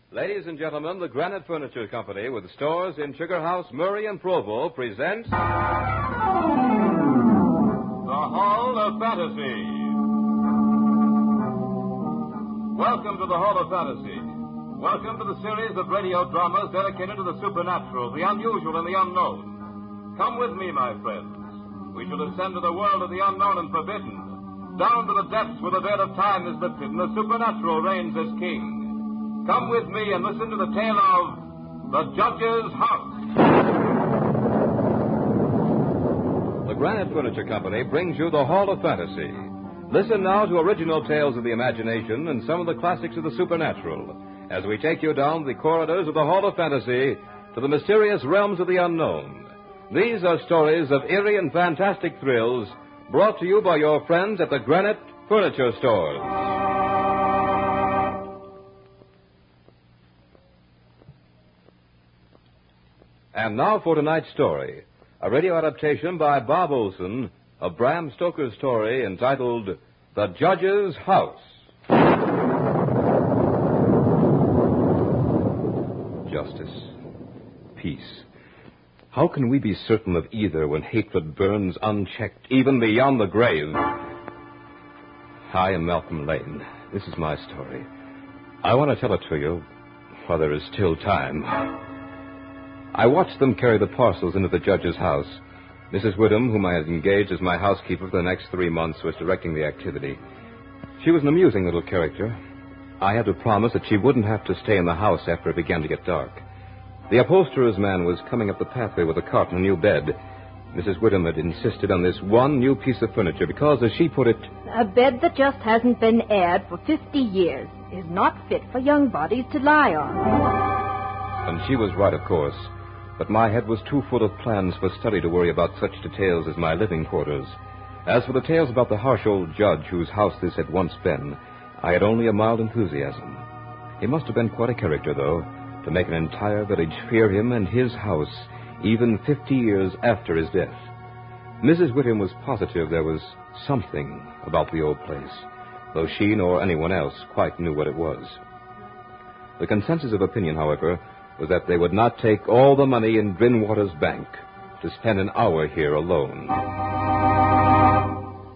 Ladies and gentlemen, the Granite Furniture Company, with stores in Sugar House, Murray, and Provo, presents... The Hall of Fantasy. Welcome to the Hall of Fantasy. Welcome to the series of radio dramas dedicated to the supernatural, the unusual, and the unknown. Come with me, my friends. We shall ascend to the world of the unknown and forbidden, down to the depths where the veil of time is lifted and the supernatural reigns as king. Come with me and listen to the tale of The Judge's House. The Granite Furniture Company brings you the Hall of Fantasy. Listen now to original tales of the imagination and some of the classics of the supernatural as we take you down the corridors of the Hall of Fantasy to the mysterious realms of the unknown. These are stories of eerie and fantastic thrills brought to you by your friends at the Granite Furniture Stores. And now for tonight's story, a radio adaptation by Bob Olson of Bram Stoker's story entitled The Judge's House. Justice. Peace. How can we be certain of either when hatred burns unchecked, even beyond the grave? I am Malcolm Lane. This is my story. I want to tell it to you while there is still time. I watched them carry the parcels into the judge's house. Mrs. Whittam, whom I had engaged as my housekeeper for the next 3 months, was directing the activity. She was an amusing little character. I had to promise that she wouldn't have to stay in the house after it began to get dark. The upholsterer's man was coming up the pathway with a cart and a new bed. Mrs. Whittam had insisted on this one new piece of furniture because, as she put it... A bed that just hasn't been aired for 50 years is not fit for young bodies to lie on. And she was right, of course. But my head was too full of plans for study to worry about such details as my living quarters. As for the tales about the harsh old judge whose house this had once been, I had only a mild enthusiasm. He must have been quite a character, though, to make an entire village fear him and his house, even 50 years after his death. Mrs. Whittam was positive there was something about the old place, though she nor anyone else quite knew what it was. The consensus of opinion, however, was that they would not take all the money in Drinwater's bank to spend an hour here alone.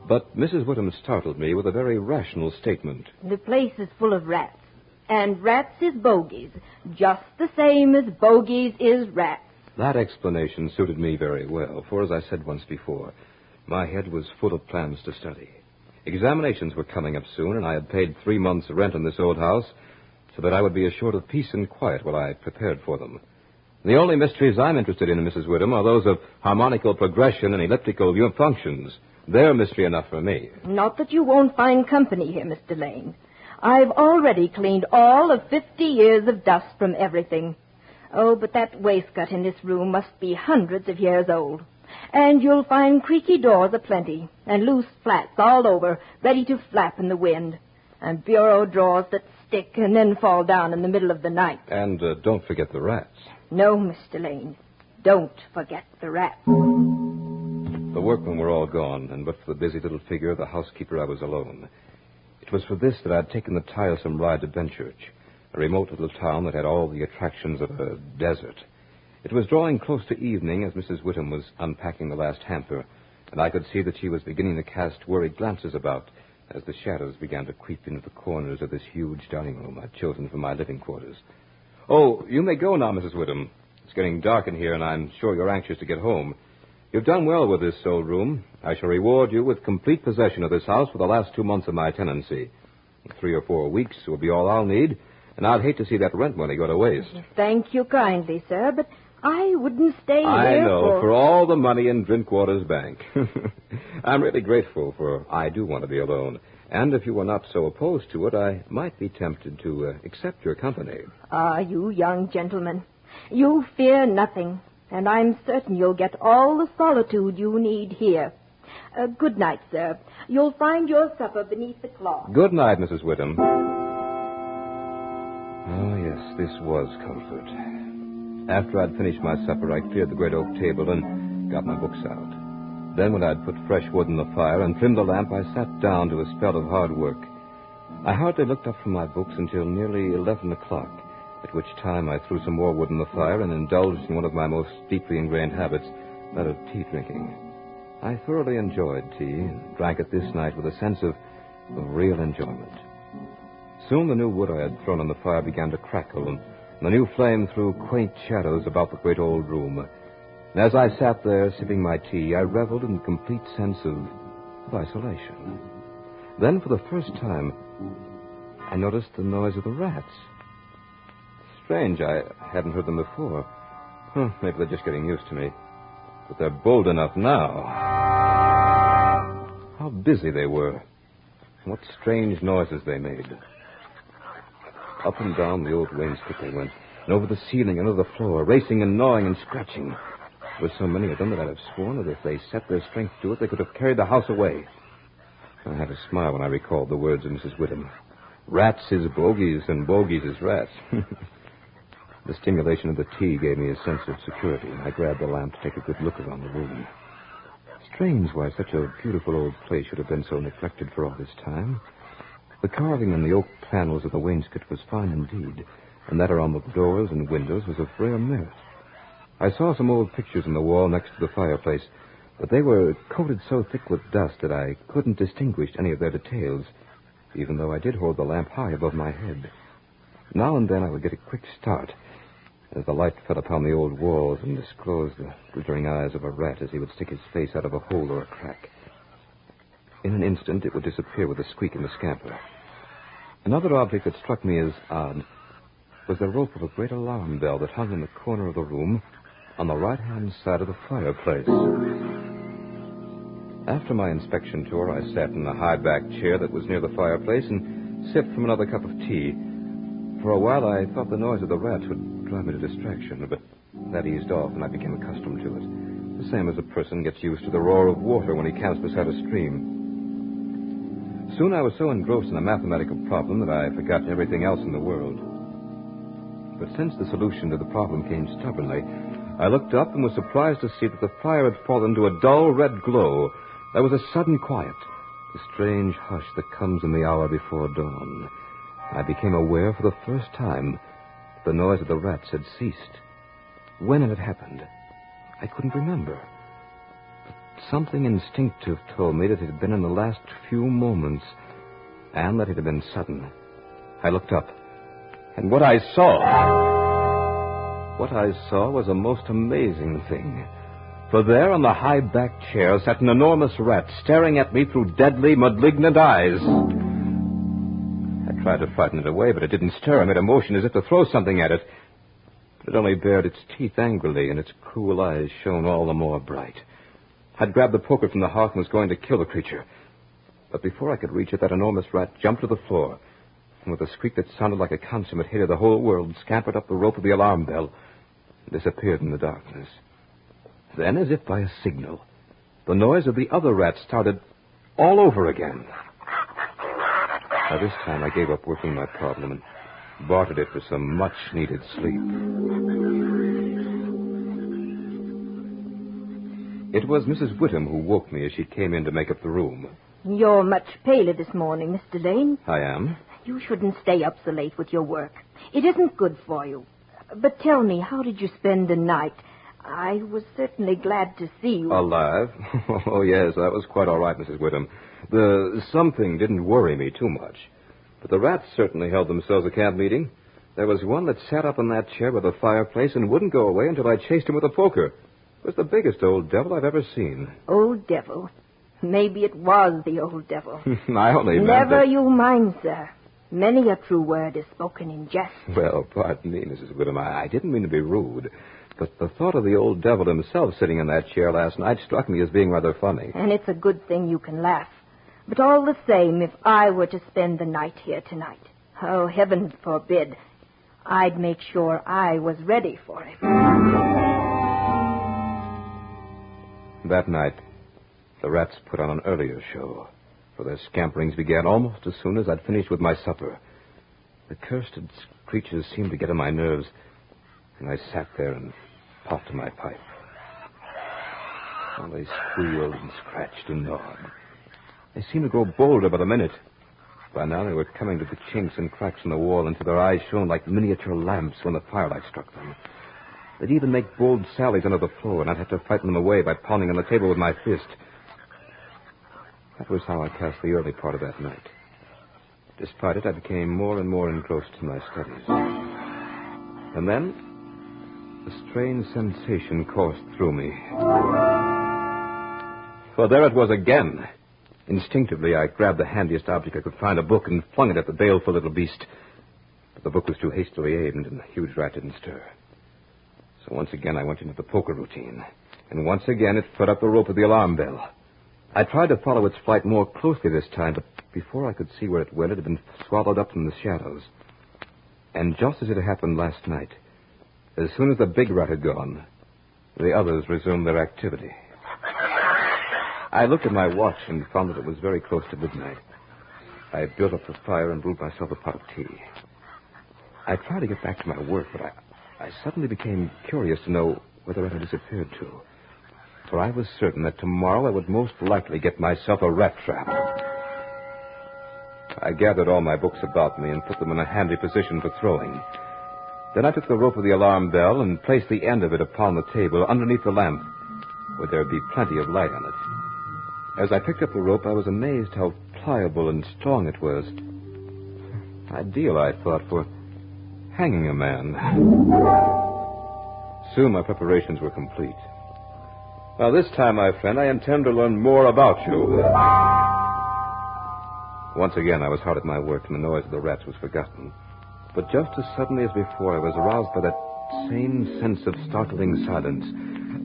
But Mrs. Whittam startled me with a very rational statement. The place is full of rats. And rats is bogies, just the same as bogies is rats. That explanation suited me very well, for as I said once before, my head was full of plans to study. Examinations were coming up soon, and I had paid 3 months' rent in this old house so that I would be assured of peace and quiet while I prepared for them. The only mysteries I'm interested in, Mrs. Whittam, are those of harmonical progression and elliptical functions. They're mystery enough for me. Not that you won't find company here, Mr. Lane. I've already cleaned all of 50 years of dust from everything. Oh, but that waistcoat in this room must be hundreds of years old. And you'll find creaky doors aplenty, and loose flats all over, ready to flap in the wind, and bureau drawers that stick and then fall down in the middle of the night. And don't forget the rats. No, Mr. Lane, don't forget the rats. The workmen were all gone, and but for the busy little figure of the housekeeper, I was alone. It was for this that I had taken the tiresome ride to Benchurch, a remote little town that had all the attractions of a desert. It was drawing close to evening as Mrs. Whittam was unpacking the last hamper, and I could see that she was beginning to cast worried glances about as the shadows began to creep into the corners of this huge dining room I'd chosen for my living quarters. Oh, you may go now, Mrs. Whittam. It's getting dark in here, and I'm sure you're anxious to get home. You've done well with this old room. I shall reward you with complete possession of this house for the last 2 months of my tenancy. 3 or 4 weeks will be all I'll need, and I'd hate to see that rent money go to waste. Thank you kindly, sir, but I wouldn't stay here I know, for all the money in Drinkwater's bank. I'm really grateful, for I do want to be alone. And if you were not so opposed to it, I might be tempted to accept your company. Ah, you young gentlemen, you fear nothing. And I'm certain you'll get all the solitude you need here. Good night, sir. You'll find your supper beneath the cloth. Good night, Mrs. Whittam. Oh, yes, this was comfort. After I'd finished my supper, I cleared the great oak table and got my books out. Then when I'd put fresh wood in the fire and trimmed the lamp, I sat down to a spell of hard work. I hardly looked up from my books until nearly 11 o'clock, at which time I threw some more wood in the fire and indulged in one of my most deeply ingrained habits, that of tea drinking. I thoroughly enjoyed tea and drank it this night with a sense of real enjoyment. Soon the new wood I had thrown on the fire began to crackle, and the new flame threw quaint shadows about the great old room. And as I sat there sipping my tea, I reveled in a complete sense of isolation. Then, for the first time, I noticed the noise of the rats. Strange, I hadn't heard them before. Maybe they're just getting used to me. But they're bold enough now. How busy they were. What strange noises they made. Up and down the old wainscot they went, and over the ceiling and over the floor, racing and gnawing and scratching. There were so many of them that I'd have sworn that if they set their strength to it, they could have carried the house away. I had a smile when I recalled the words of Mrs. Whittam. Rats is bogies, and bogies is rats. The stimulation of the tea gave me a sense of security, and I grabbed the lamp to take a good look around the room. Strange why such a beautiful old place should have been so neglected for all this time. The carving in the oak panels of the wainscot was fine indeed, and that around the doors and windows was of rare merit. I saw some old pictures on the wall next to the fireplace, but they were coated so thick with dust that I couldn't distinguish any of their details, even though I did hold the lamp high above my head. Now and then I would get a quick start as the light fell upon the old walls and disclosed the glittering eyes of a rat as he would stick his face out of a hole or a crack. In an instant, it would disappear with a squeak and a scamper. Another object that struck me as odd was the rope of a great alarm bell that hung in the corner of the room on the right-hand side of the fireplace. After my inspection tour, I sat in a high-backed chair that was near the fireplace and sipped from another cup of tea. For a while, I thought the noise of the rats would drive me to distraction, but that eased off and I became accustomed to it. The same as a person gets used to the roar of water when he camps beside a stream. Soon I was so engrossed in a mathematical problem that I had forgotten everything else in the world. But since the solution to the problem came stubbornly, I looked up and was surprised to see that the fire had fallen to a dull red glow. There was a sudden quiet, the strange hush that comes in the hour before dawn. I became aware for the first time that the noise of the rats had ceased. When it had happened, I couldn't remember. But something instinctive told me that it had been in the last few moments, and that it had been sudden. I looked up, and what I saw was a most amazing thing. For there on the high-backed chair sat an enormous rat, staring at me through deadly, malignant eyes. I tried to frighten it away, but it didn't stir. I made a motion as if to throw something at it. But it only bared its teeth angrily, and its cruel eyes shone all the more bright. I'd grabbed the poker from the hearth and was going to kill the creature. But before I could reach it, that enormous rat jumped to the floor, and with a squeak that sounded like a consummate hit of the whole world, scampered up the rope of the alarm bell and disappeared in the darkness. Then, as if by a signal, the noise of the other rat started all over again. By this time, I gave up working my problem and bartered it for some much-needed sleep. It was Mrs. Whittam who woke me as she came in to make up the room. You're much paler this morning, Mr. Lane. I am? You shouldn't stay up so late with your work. It isn't good for you. But tell me, how did you spend the night? I was certainly glad to see you. Alive? Oh, yes, that was quite all right, Mrs. Whittam. The something didn't worry me too much. But the rats certainly held themselves a camp meeting. There was one that sat up in that chair by the fireplace and wouldn't go away until I chased him with a poker. It was the biggest old devil I've ever seen. Old devil? Maybe it was the old devil. I only meant Never that... you mind, sir. Many a true word is spoken in jest. Well, pardon me, Mrs. Whittam. I didn't mean to be rude. But the thought of the old devil himself sitting in that chair last night struck me as being rather funny. And it's a good thing you can laugh. But all the same, if I were to spend the night here tonight, oh, heaven forbid, I'd make sure I was ready for him. That night, the rats put on an earlier show, for their scamperings began almost as soon as I'd finished with my supper. The cursed creatures seemed to get on my nerves, and I sat there and puffed my pipe. While they squealed and scratched and gnawed. They seemed to grow bolder by the minute. By now they were coming to the chinks and cracks in the wall until their eyes shone like miniature lamps when the firelight struck them. They'd even make bold sallies under the floor, and I'd have to frighten them away by pounding on the table with my fist. That was how I passed the early part of that night. Despite it, I became more and more engrossed in my studies. And then, a strange sensation coursed through me. For there it was again. Instinctively, I grabbed the handiest object I could find, a book, and flung it at the baleful little beast. But the book was too hastily aimed, and the huge rat didn't stir. So once again, I went into the poker routine. And once again, it put up the rope of the alarm bell. I tried to follow its flight more closely this time, but before I could see where it went, it had been swallowed up in the shadows. And just as it had happened last night, as soon as the big rat had gone, the others resumed their activity. I looked at my watch and found that it was very close to midnight. I had built up the fire and brewed myself a pot of tea. I tried to get back to my work, but I suddenly became curious to know whether it had disappeared too. For I was certain that tomorrow I would most likely get myself a rat trap. I gathered all my books about me and put them in a handy position for throwing. Then I took the rope of the alarm bell and placed the end of it upon the table underneath the lamp, where there would be plenty of light on it. As I picked up the rope, I was amazed how pliable and strong it was. Ideal, I thought, for hanging a man. Soon my preparations were complete. Now, this time, my friend, I intend to learn more about you. Once again, I was hard at my work, and the noise of the rats was forgotten. But just as suddenly as before, I was aroused by that same sense of startling silence.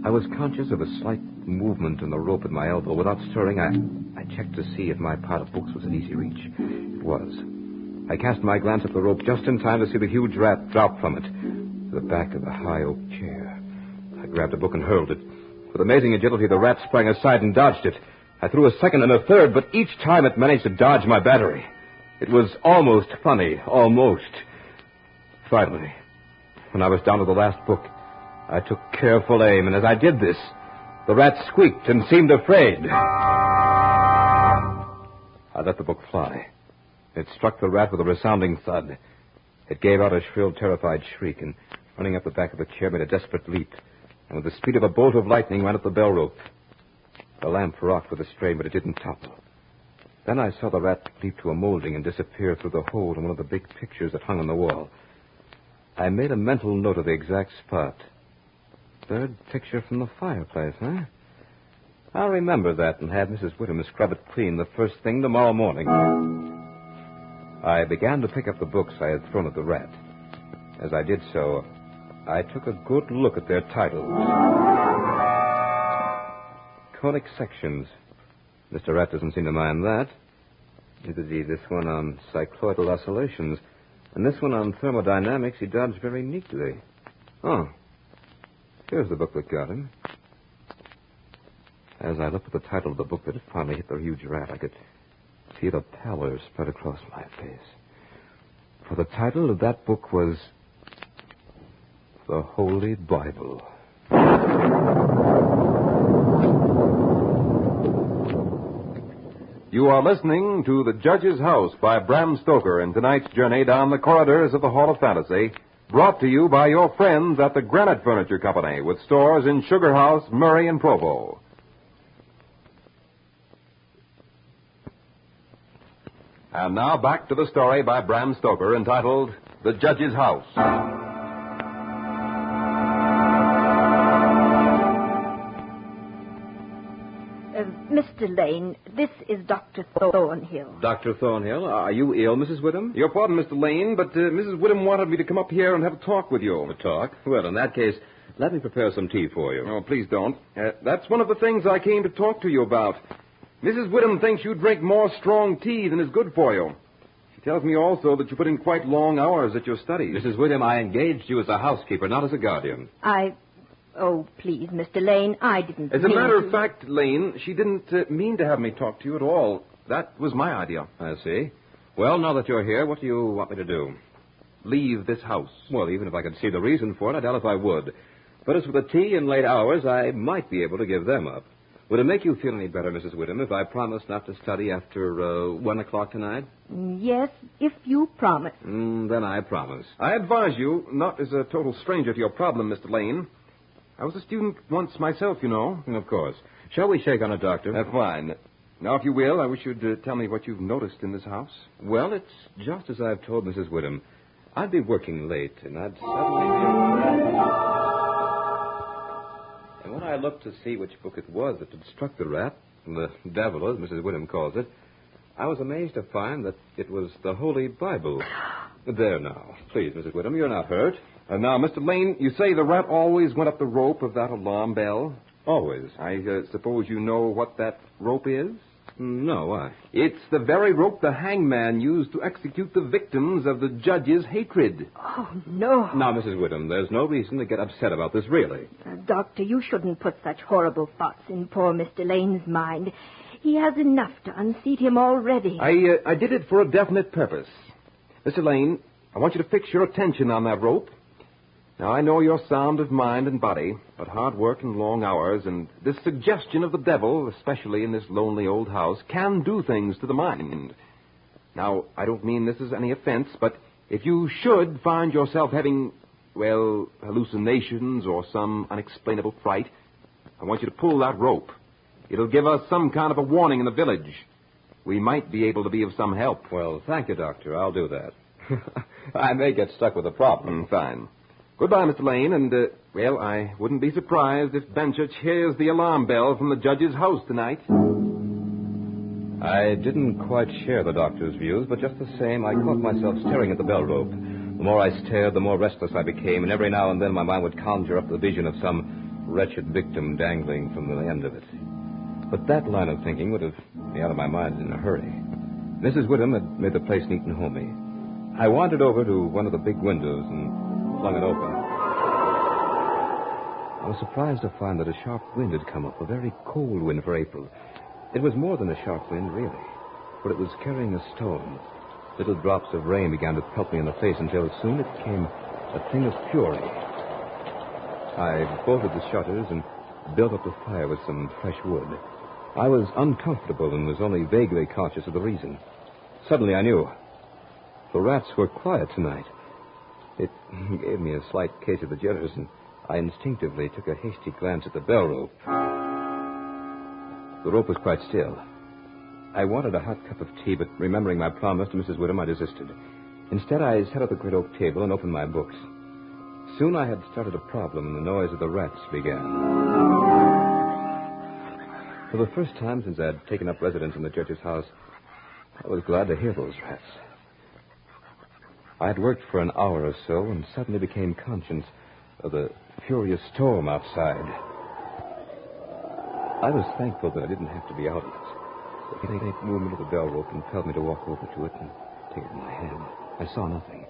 I was conscious of a slight movement in the rope at my elbow. Without stirring, I checked to see if my pile of books was in easy reach. It was. I cast my glance at the rope just in time to see the huge rat drop from it to the back of the high oak chair. I grabbed a book and hurled it. With amazing agility, the rat sprang aside and dodged it. I threw a second and a third, but each time it managed to dodge my battery. It was almost funny, almost. Finally, when I was down to the last book, I took careful aim, and as I did this, the rat squeaked and seemed afraid. I let the book fly. It struck the rat with a resounding thud. It gave out a shrill, terrified shriek, and running up the back of the chair, made a desperate leap, and with the speed of a bolt of lightning ran up the bell rope. The lamp rocked with a strain, but it didn't topple. Then I saw the rat leap to a molding and disappear through the hole in one of the big pictures that hung on the wall. I made a mental note of the exact spot. Third picture from the fireplace, huh? I'll remember that and have Mrs. Whittem scrub it clean the first thing tomorrow morning. I began to pick up the books I had thrown at the rat. As I did so, I took a good look at their titles. Conic sections. Mr. Rat doesn't seem to mind that. Neither did he this one on cycloidal oscillations. And this one on thermodynamics he dodged very neatly. Oh. Here's the book that got him. As I looked at the title of the book that had finally hit the huge rat, I could feel a pallor spread across my face. For the title of that book was The Holy Bible. You are listening to The Judge's House by Bram Stoker in tonight's journey down the corridors of the Hall of Fantasy, brought to you by your friends at the Granite Furniture Company with stores in Sugar House, Murray, and Provo. And now back to the story by Bram Stoker entitled The Judge's House. Mr. Lane, this is Dr. Thornhill. Dr. Thornhill, are you ill, Mrs. Whittem? Your pardon, Mr. Lane, but Mrs. Whittem wanted me to come up here and have a talk with you. A talk? Well, in that case, let me prepare some tea for you. Oh, please don't. That's one of the things I came to talk to you about. Mrs. Whittem thinks you drink more strong tea than is good for you. She tells me also that you put in quite long hours at your studies. Mrs. Whittem, I engaged you as a housekeeper, not as a guardian. Oh, please, Mr. Lane, I didn't As a matter of fact, Lane, she didn't mean to have me talk to you at all. That was my idea. I see. Well, now that you're here, what do you want me to do? Leave this house. Well, even if I could see the reason for it, I doubt if I would. But as for the tea and late hours, I might be able to give them up. Would it make you feel any better, Mrs. Whittam, if I promised not to study after 1 o'clock tonight? Yes, if you promise. Then I promise. I advise you, not as a total stranger to your problem, Mr. Lane. I was a student once myself, you know. Of course. Shall we shake on it, Doctor? Fine. Now, if you will, I wish you'd tell me what you've noticed in this house. Well, it's just as I've told Mrs. Whittam. I'd be working late, and I'd suddenly... And when I looked to see which book it was that had struck the rat, the devil, as Mrs. Whittam calls it, I was amazed to find that it was the Holy Bible. There now. Please, Mrs. Whittam, you're not hurt. Now, Mr. Lane, you say the rat always went up the rope of that alarm bell? Always. I suppose you know what that rope is? No, why? It's the very rope the hangman used to execute the victims of the judge's hatred. Oh, no. Now, Mrs. Whittam, there's no reason to get upset about this, really. Doctor, you shouldn't put such horrible thoughts in poor Mr. Lane's mind. He has enough to unseat him already. I did it for a definite purpose. Mr. Lane, I want you to fix your attention on that rope. Now, I know you're sound of mind and body, but hard work and long hours and this suggestion of the devil, especially in this lonely old house, can do things to the mind. Now, I don't mean this as any offense, but if you should find yourself having, well, hallucinations or some unexplainable fright, I want you to pull that rope. It'll give us some kind of a warning in the village. We might be able to be of some help. Well, thank you, Doctor. I'll do that. I may get stuck with a problem. Fine. Goodbye, Mr. Lane, and, well, I wouldn't be surprised if Benchurch hears the alarm bell from the judge's house tonight. I didn't quite share the doctor's views, but just the same, I caught myself staring at the bell rope. The more I stared, the more restless I became, and every now and then my mind would conjure up the vision of some wretched victim dangling from the end of it. But that line of thinking would have me out of my mind in a hurry. Mrs. Whittam had made the place neat and homey. I wandered over to one of the big windows and flung it open. I was surprised to find that a sharp wind had come up, a very cold wind for April. It was more than a sharp wind, really, for it was carrying a storm. Little drops of rain began to pelt me in the face until soon it became a thing of fury. I bolted the shutters and built up the fire with some fresh wood. I was uncomfortable and was only vaguely conscious of the reason. Suddenly I knew. The rats were quiet tonight. It gave me a slight case of the jitters, and I instinctively took a hasty glance at the bell rope. The rope was quite still. I wanted a hot cup of tea, but remembering my promise to Mrs. Whittam, I desisted. Instead, I sat at the great oak table and opened my books. Soon I had started a problem, and the noise of the rats began. For the first time since I had taken up residence in the judge's house, I was glad to hear those rats. I had worked for an hour or so and suddenly became conscious of the furious storm outside. I was thankful that I didn't have to be out of it. The faint movement of the bell rope compelled me to walk over to it and take it in my hand. I saw nothing.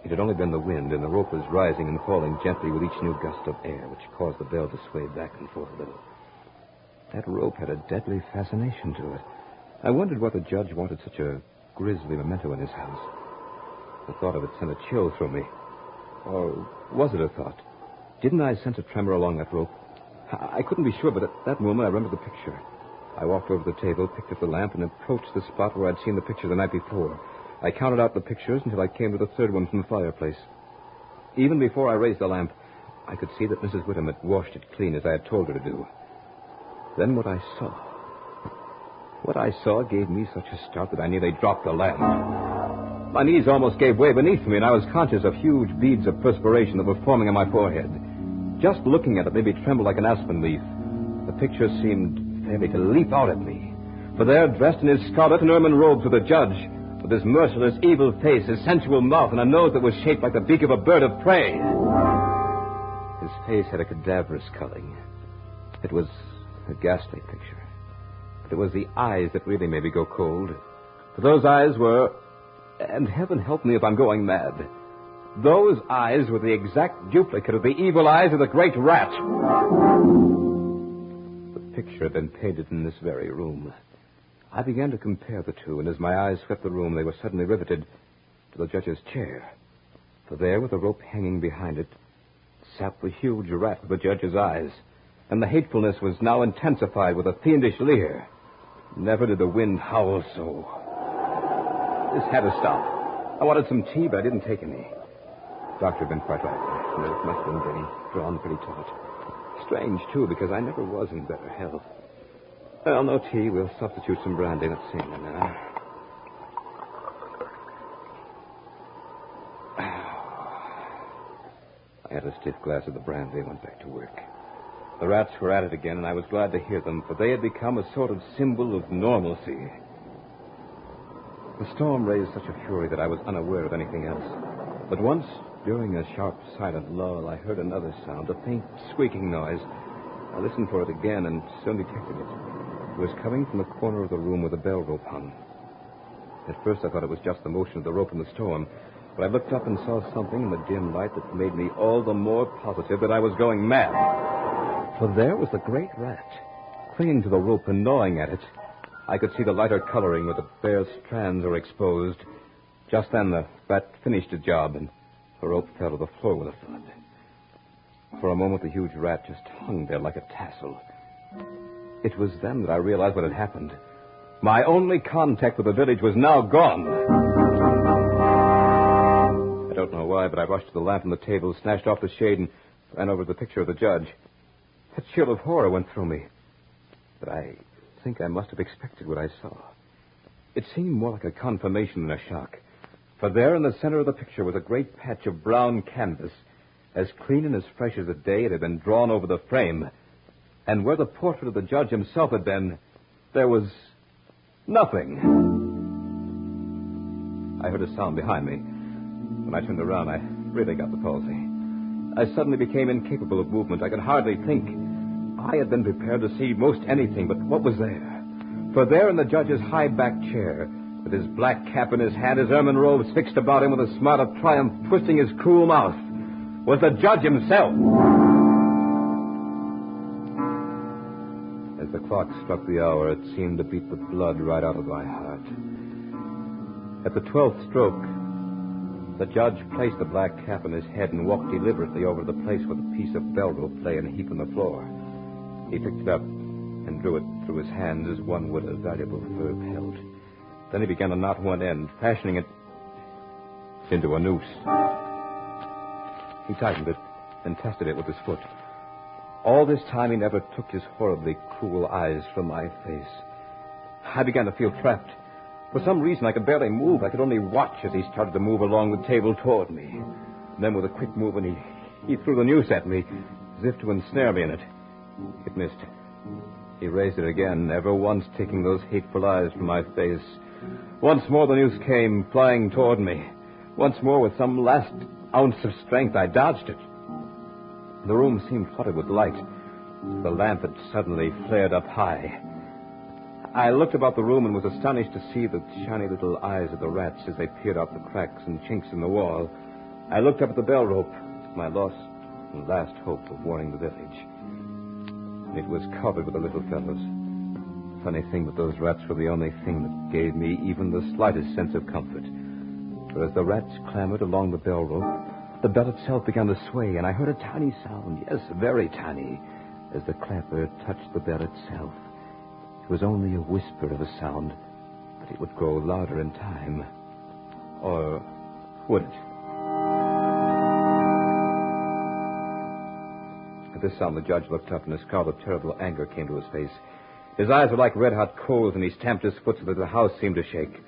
It had only been the wind, and the rope was rising and falling gently with each new gust of air, which caused the bell to sway back and forth a little. That rope had a deadly fascination to it. I wondered why the judge wanted such a grisly memento in his house. The thought of it sent a chill through me. Or was it a thought? Didn't I sense a tremor along that rope? I couldn't be sure, but at that moment I remembered the picture. I walked over to the table, picked up the lamp, and approached the spot where I'd seen the picture the night before. I counted out the pictures until I came to the third one from the fireplace. Even before I raised the lamp, I could see that Mrs. Whittam had washed it clean as I had told her to do. Then what I saw gave me such a start that I nearly dropped the lamp. My knees almost gave way beneath me, and I was conscious of huge beads of perspiration that were forming on my forehead. Just looking at it made me tremble like an aspen leaf. The picture seemed fairly to leap out at me. For there, dressed in his scarlet and ermine robes, was the judge, with his merciless, evil face, his sensual mouth, and a nose that was shaped like the beak of a bird of prey. His face had a cadaverous culling. It was a ghastly picture. But it was the eyes that really made me go cold. For those eyes were... And heaven help me if I'm going mad. Those eyes were the exact duplicate of the evil eyes of the great rat. The picture had been painted in this very room. I began to compare the two, and as my eyes swept the room, they were suddenly riveted to the judge's chair. For there, with the rope hanging behind it, sat the huge rat with the judge's eyes. and the hatefulness was now intensified with a fiendish leer. Never did the wind howl so. This had to stop. I wanted some tea, but I didn't take any. The doctor had been quite right. The nerve must have been getting drawn pretty taut. Strange, too, because I never was in better health. Well, no tea. We'll substitute some brandy. Let's see now. I had a stiff glass of the brandy and went back to work. The rats were at it again, and I was glad to hear them, for they had become a sort of symbol of normalcy. The storm raised such a fury that I was unaware of anything else. But once, during a sharp, silent lull, I heard another sound, a faint, squeaking noise. I listened for it again and soon detected it. It was coming from the corner of the room where the bell rope hung. At first, I thought it was just the motion of the rope in the storm, but I looked up and saw something in the dim light that made me all the more positive that I was going mad. For there was the great rat, clinging to the rope and gnawing at it. I could see the lighter coloring where the bare strands were exposed. Just then, the rat finished the job, and the rope fell to the floor with a thud. For a moment, the huge rat just hung there like a tassel. It was then that I realized what had happened. My only contact with the village was now gone. I don't know why, but I rushed to the lamp on the table, snatched off the shade, and ran over to the picture of the judge. A chill of horror went through me. But I think I must have expected what I saw. It seemed more like a confirmation than a shock. For there in the center of the picture was a great patch of brown canvas, as clean and as fresh as the day it had been drawn over the frame. And where the portrait of the judge himself had been, there was nothing. I heard a sound behind me. When I turned around, I really got the palsy. I suddenly became incapable of movement. I could hardly think. I had been prepared to see most anything, but what was there? For there in the judge's high-backed chair, with his black cap in his hand, his ermine robes fixed about him with a smile of triumph twisting his cruel mouth, was the judge himself. As the clock struck the hour, it seemed to beat the blood right out of my heart. At the 12th stroke, the judge placed the black cap on his head and walked deliberately over to the place where the piece of bell rope lay in a heap on the floor. He picked it up and drew it through his hands as one would a valuable fur pelt. Then he began to knot one end, fashioning it into a noose. He tightened it and tested it with his foot. All this time, he never took his horribly cruel eyes from my face. I began to feel trapped. For some reason, I could barely move. I could only watch as he started to move along the table toward me. And then, with a quick movement, he threw the noose at me, as if to ensnare me in it. It missed. He raised it again, never once taking those hateful eyes from my face. Once more, the noose came flying toward me. Once more, with some last ounce of strength, I dodged it. The room seemed flooded with light. The lamp had suddenly flared up high. I looked about the room and was astonished to see the shiny little eyes of the rats as they peered out the cracks and chinks in the wall. I looked up at the bell rope, my lost and last hope of warning the village. It was covered with the little fellows. Funny thing, but those rats were the only thing that gave me even the slightest sense of comfort. For as the rats clambered along the bell rope, the bell itself began to sway, and I heard a tiny sound, yes, very tiny, as the clapper touched the bell itself. It was only a whisper of a sound, but it would grow louder in time. Or would it? At this sound, the judge looked up, and a scowl of terrible anger came to his face. His eyes were like red-hot coals, and he stamped his foot so that the house seemed to shake.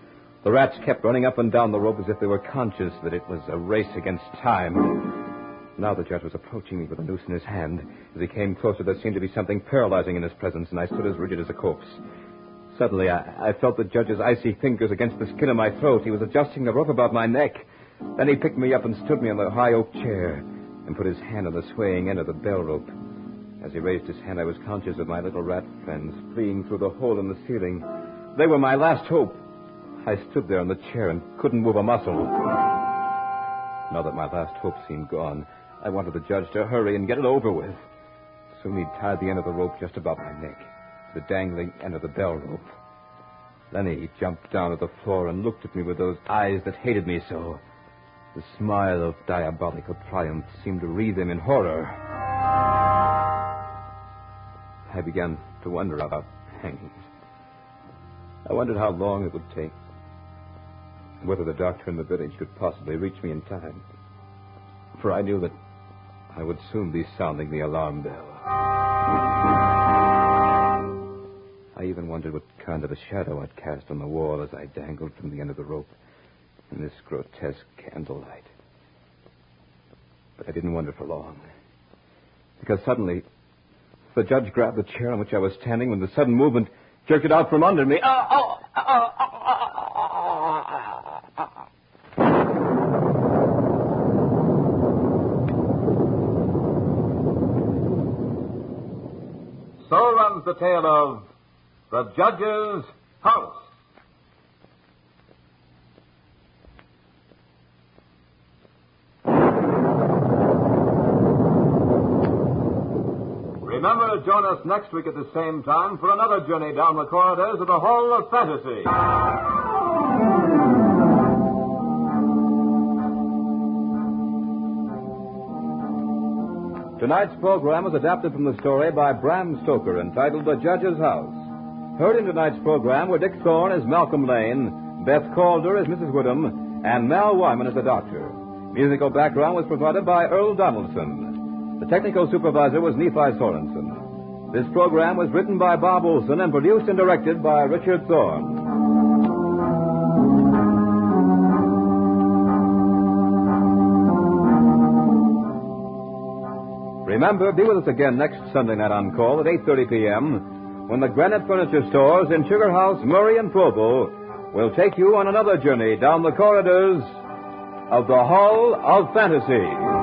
The rats kept running up and down the rope as if they were conscious that it was a race against time. Now the judge was approaching me with a noose in his hand. As he came closer, there seemed to be something paralyzing in his presence, and I stood as rigid as a corpse. Suddenly, I felt the judge's icy fingers against the skin of my throat. He was adjusting the rope about my neck. Then he picked me up and stood me on the high oak chair and put his hand on the swaying end of the bell rope. As he raised his hand, I was conscious of my little rat friends fleeing through the hole in the ceiling. They were my last hope. I stood there in the chair and couldn't move a muscle. Now that my last hope seemed gone, I wanted the judge to hurry and get it over with. Soon he'd tied the end of the rope just about my neck, the dangling end of the bell rope. Then he jumped down to the floor and looked at me with those eyes that hated me so. The smile of diabolical triumph seemed to wreathe him in horror. I began to wonder about hangings. I wondered how long it would take, and whether the doctor in the village could possibly reach me in time. For I knew that I would soon be sounding the alarm bell. I even wondered what kind of a shadow I'd cast on the wall as I dangled from the end of the rope in this grotesque candlelight. But I didn't wonder for long, because suddenly the judge grabbed the chair on which I was standing with a sudden movement, jerked it out from under me. So runs the tale of The Judge's House. Remember to join us next week at the same time for another journey down the corridors of the Hall of Fantasy. Tonight's program was adapted from the story by Bram Stoker entitled The Judge's House. Heard in tonight's program were Dick Thorne as Malcolm Lane, Beth Calder as Mrs. Woodham, and Mal Wyman as the Doctor. Musical background was provided by Earl Donaldson. The technical supervisor was Nephi Sorensen. This program was written by Bob Olson and produced and directed by Richard Thorne. Remember, be with us again next Sunday night on call at 8:30 p.m. when the Granite Furniture Stores in Sugar House, Murray, and Provo will take you on another journey down the corridors of the Hall of Fantasy.